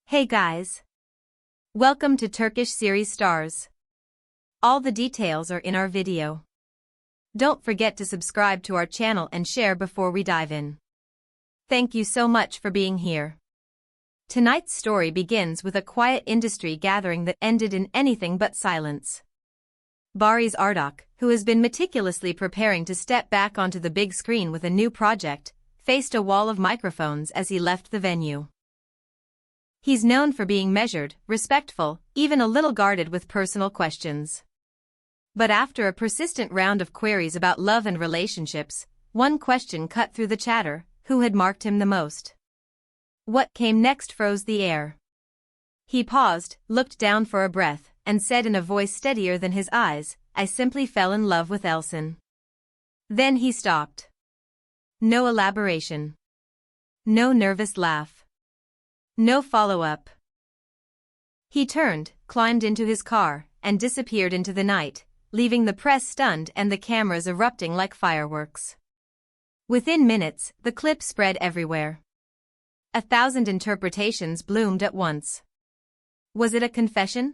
Hey guys! Welcome to Turkish series stars. All the details are in our video. Don't forget to subscribe to our channel and share before we dive in. Thank you so much for being here. Tonight's story begins with a quiet industry gathering that ended in anything but silence. Barış Arduç, who has been meticulously preparing to step back onto the big screen with a new project, faced a wall of microphones as he left the venue. He's known for being measured, respectful, even a little guarded with personal questions. But after a persistent round of queries about love and relationships, one question cut through the chatter: who had marked him the most? What came next froze the air. He paused, looked down for a breath, and said in a voice steadier than his eyes, "I simply fell in love with Elçin." Then he stopped. No elaboration. No nervous laugh. No follow-up. He turned, climbed into his car, and disappeared into the night, leaving the press stunned and the cameras erupting like fireworks. Within minutes, the clip spread everywhere. 1,000 interpretations bloomed at once. Was it a confession?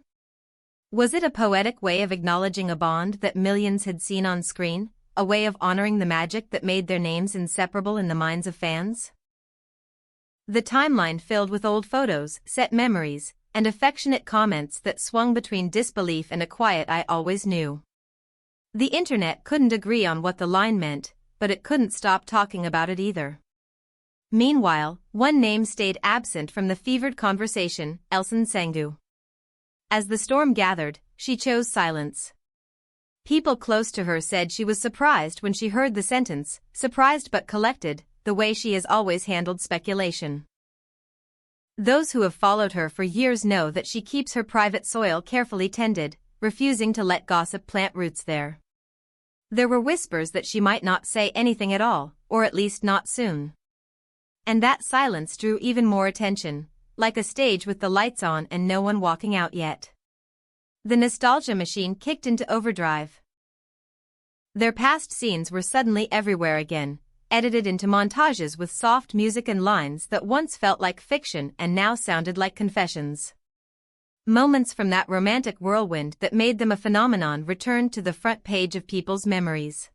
Was it a poetic way of acknowledging a bond that millions had seen on screen, a way of honoring the magic that made their names inseparable in the minds of fans? The timeline filled with old photos, set memories, and affectionate comments that swung between disbelief and a quiet "I always knew." The internet couldn't agree on what the line meant, but it couldn't stop talking about it either. Meanwhile, one name stayed absent from the fevered conversation: Elçin Sengu. As the storm gathered, she chose silence. People close to her said she was surprised when she heard the sentence, surprised but collected, the way she has always handled speculation. Those who have followed her for years know that she keeps her private soil carefully tended, refusing to let gossip plant roots there. There were whispers that she might not say anything at all, or at least not soon. And that silence drew even more attention, like a stage with the lights on and no one walking out yet. The nostalgia machine kicked into overdrive. Their past scenes were suddenly everywhere again, edited into montages with soft music and lines that once felt like fiction and now sounded like confessions. Moments from that romantic whirlwind that made them a phenomenon returned to the front page of people's memories.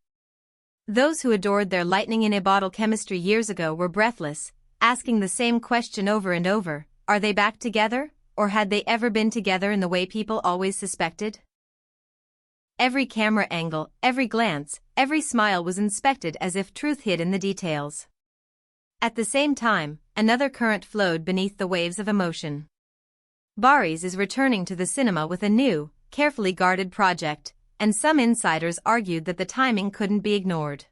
Those who adored their lightning-in-a-bottle chemistry years ago were breathless, asking the same question over and over: are they back together, or had they ever been together in the way people always suspected? Every camera angle, every glance, every smile was inspected as if truth hid in the details. At the same time, another current flowed beneath the waves of emotion. Barış is returning to the cinema with a new, carefully guarded project, and some insiders argued that the timing couldn't be ignored.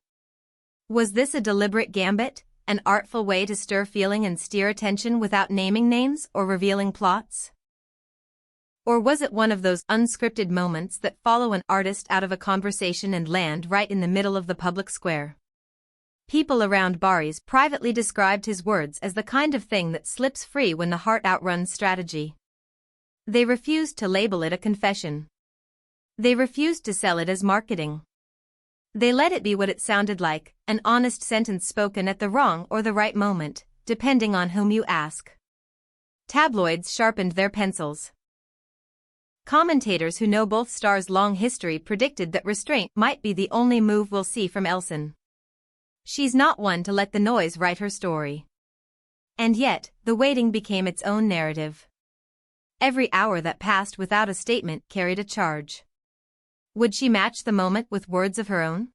Was this a deliberate gambit, an artful way to stir feeling and steer attention without naming names or revealing plots? Or was it one of those unscripted moments that follow an artist out of a conversation and land right in the middle of the public square? People around Barış privately described his words as the kind of thing that slips free when the heart outruns strategy. They refused to label it a confession. They refused to sell it as marketing. They let it be what it sounded like: an honest sentence spoken at the wrong or the right moment, depending on whom you ask. Tabloids sharpened their pencils. Commentators who know both stars' long history predicted that restraint might be the only move we'll see from Elçin. She's not one to let the noise write her story. And yet, the waiting became its own narrative. Every hour that passed without a statement carried a charge. Would she match the moment with words of her own?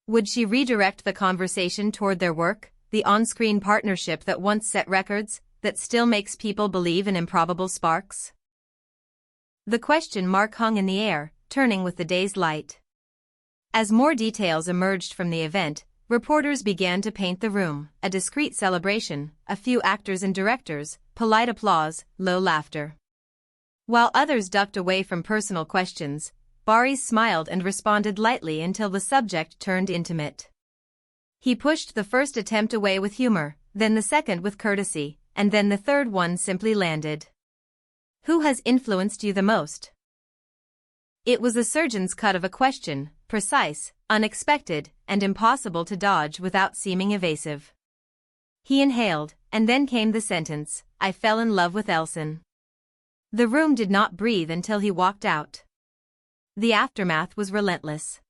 Would she redirect the conversation toward their work, the on-screen partnership that once set records, that still makes people believe in improbable sparks? The question mark hung in the air, turning with the day's light. As more details emerged from the event, reporters began to paint the room: a discreet celebration, a few actors and directors, polite applause, low laughter. While others ducked away from personal questions, Barış smiled and responded lightly until the subject turned intimate. He pushed the first attempt away with humor, then the second with courtesy, and then the third one simply landed. Who has influenced you the most? It was a surgeon's cut of a question, precise, unexpected, and impossible to dodge without seeming evasive. He inhaled, and then came the sentence: I fell in love with Elçin. The room did not breathe until he walked out. The aftermath was relentless.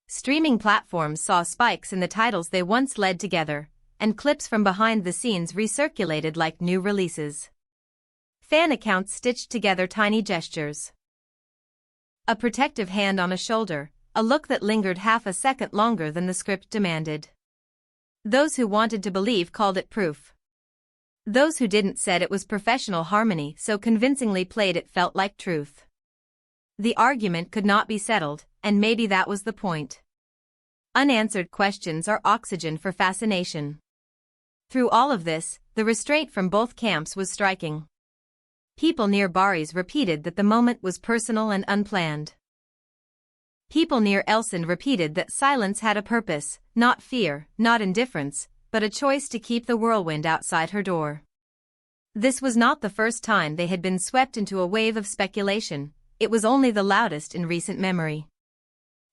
Streaming platforms saw spikes in the titles they once led together, and clips from behind the scenes recirculated like new releases. Fan accounts stitched together tiny gestures. A protective hand on a shoulder, a look that lingered half a second longer than the script demanded. Those who wanted to believe called it proof. Those who didn't said it was professional harmony so convincingly played it felt like truth. The argument could not be settled, and maybe that was the point. Unanswered questions are oxygen for fascination. Through all of this, the restraint from both camps was striking. People near Barış repeated that the moment was personal and unplanned. People near Elçin repeated that silence had a purpose, not fear, not indifference, but a choice to keep the whirlwind outside her door. This was not the first time they had been swept into a wave of speculation, it was only the loudest in recent memory.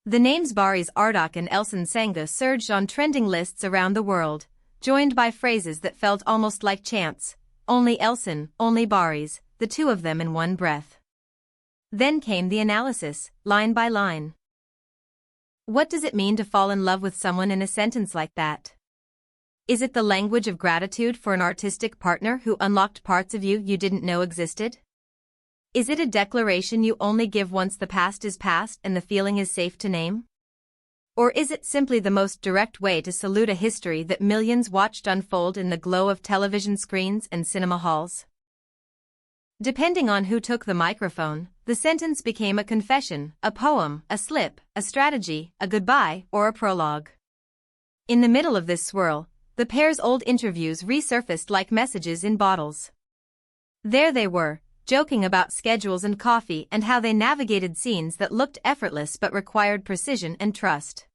The names Barış Arduç and Elçin Sanga surged on trending lists around the world, joined by phrases that felt almost like chants, only Elçin, only Barış, the two of them in one breath. Then came the analysis, line by line. What does it mean to fall in love with someone in a sentence like that? Is it the language of gratitude for an artistic partner who unlocked parts of you didn't know existed? Is it a declaration you only give once the past is past and the feeling is safe to name? Or is it simply the most direct way to salute a history that millions watched unfold in the glow of television screens and cinema halls? Depending on who took the microphone, the sentence became a confession, a poem, a slip, a strategy, a goodbye, or a prologue. In the middle of this swirl, the pair's old interviews resurfaced like messages in bottles. There they were, joking about schedules and coffee and how they navigated scenes that looked effortless but required precision and trust.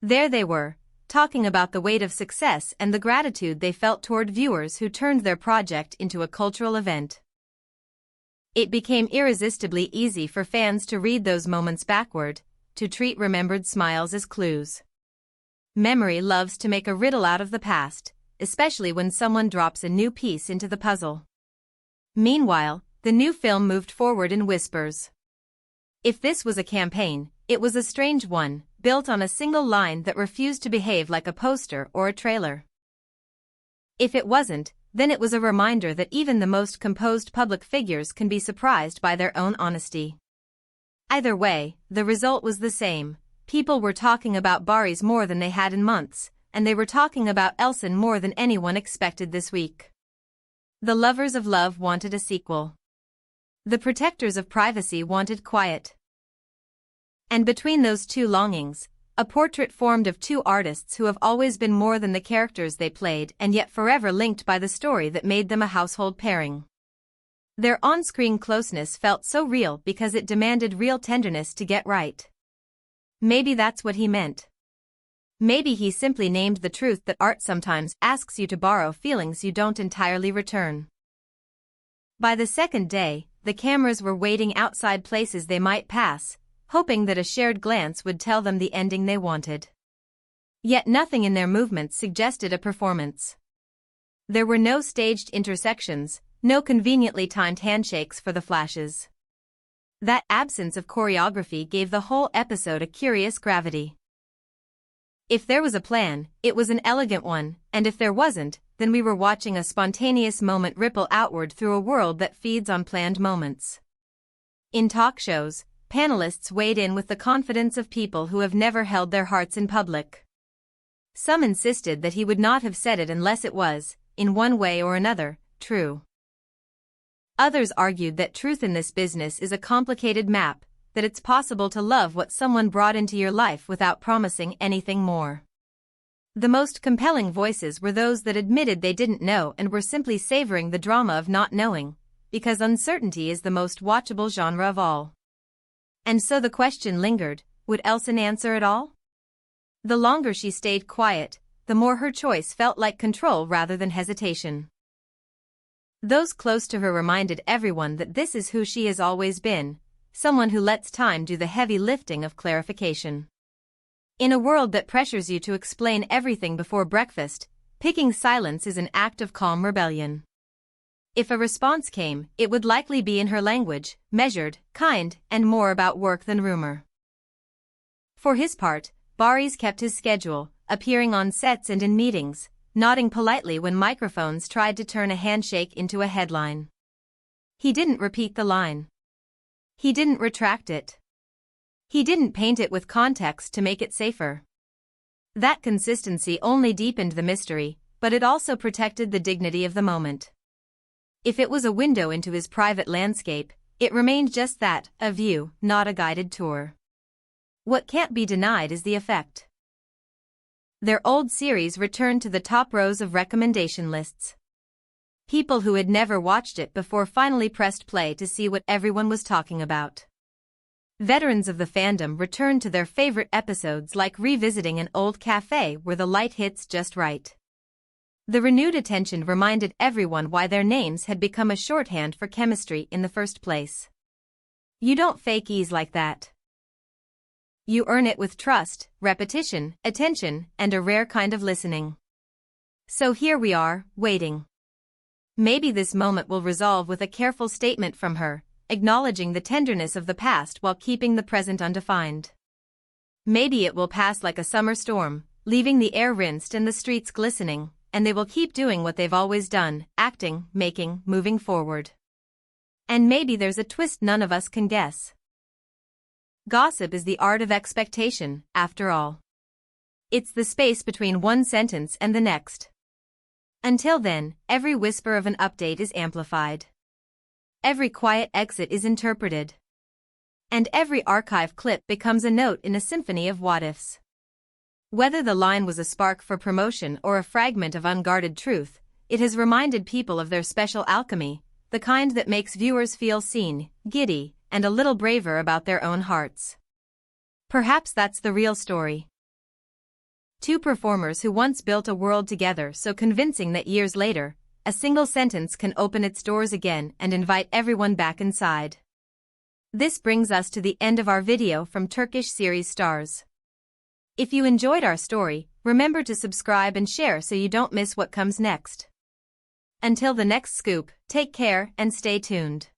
There they were, talking about the weight of success and the gratitude they felt toward viewers who turned their project into a cultural event. It became irresistibly easy for fans to read those moments backward, to treat remembered smiles as clues. Memory loves to make a riddle out of the past, especially when someone drops a new piece into the puzzle. Meanwhile, the new film moved forward in whispers. If this was a campaign, it was a strange one, built on a single line that refused to behave like a poster or a trailer. If it wasn't, then it was a reminder that even the most composed public figures can be surprised by their own honesty. Either way, the result was the same. People were talking about Barış more than they had in months, and they were talking about Elçin more than anyone expected this week. The lovers of love wanted a sequel. The protectors of privacy wanted quiet. And between those two longings, a portrait formed of two artists who have always been more than the characters they played and yet forever linked by the story that made them a household pairing. Their on-screen closeness felt so real because it demanded real tenderness to get right. Maybe that's what he meant. Maybe he simply named the truth that art sometimes asks you to borrow feelings you don't entirely return. By the second day, the cameras were waiting outside places they might pass, hoping that a shared glance would tell them the ending they wanted. Yet nothing in their movements suggested a performance. There were no staged intersections, no conveniently timed handshakes for the flashes. That absence of choreography gave the whole episode a curious gravity. If there was a plan, it was an elegant one, and if there wasn't, then we were watching a spontaneous moment ripple outward through a world that feeds on planned moments. In talk shows, panelists weighed in with the confidence of people who have never held their hearts in public. Some insisted that he would not have said it unless it was, in one way or another, true. Others argued that truth in this business is a complicated map, that it's possible to love what someone brought into your life without promising anything more. The most compelling voices were those that admitted they didn't know and were simply savoring the drama of not knowing, because uncertainty is the most watchable genre of all. And so the question lingered, would Elçin answer at all? The longer she stayed quiet, the more her choice felt like control rather than hesitation. Those close to her reminded everyone that this is who she has always been, someone who lets time do the heavy lifting of clarification. In a world that pressures you to explain everything before breakfast, picking silence is an act of calm rebellion. If a response came, it would likely be in her language, measured, kind, and more about work than rumor. For his part, Barış kept his schedule, appearing on sets and in meetings, nodding politely when microphones tried to turn a handshake into a headline. He didn't repeat the line. He didn't retract it. He didn't paint it with context to make it safer. That consistency only deepened the mystery, but it also protected the dignity of the moment. If it was a window into his private landscape, it remained just that, a view, not a guided tour. What can't be denied is the effect. Their old series returned to the top rows of recommendation lists. People who had never watched it before finally pressed play to see what everyone was talking about. Veterans of the fandom returned to their favorite episodes like revisiting an old cafe where the light hits just right. The renewed attention reminded everyone why their names had become a shorthand for chemistry in the first place. You don't fake ease like that. You earn it with trust, repetition, attention, and a rare kind of listening. So here we are, waiting. Maybe this moment will resolve with a careful statement from her, acknowledging the tenderness of the past while keeping the present undefined. Maybe it will pass like a summer storm, leaving the air rinsed and the streets glistening, and they will keep doing what they've always done, acting, making, moving forward. And maybe there's a twist none of us can guess. Gossip is the art of expectation, after all. It's the space between one sentence and the next. Until then, every whisper of an update is amplified. Every quiet exit is interpreted. And every archive clip becomes a note in a symphony of what-ifs. Whether the line was a spark for promotion or a fragment of unguarded truth, it has reminded people of their special alchemy, the kind that makes viewers feel seen, giddy, and a little braver about their own hearts. Perhaps that's the real story. Two performers who once built a world together so convincing that years later, a single sentence can open its doors again and invite everyone back inside. This brings us to the end of our video from Turkish series stars. If you enjoyed our story, remember to subscribe and share so you don't miss what comes next. Until the next scoop, take care and stay tuned.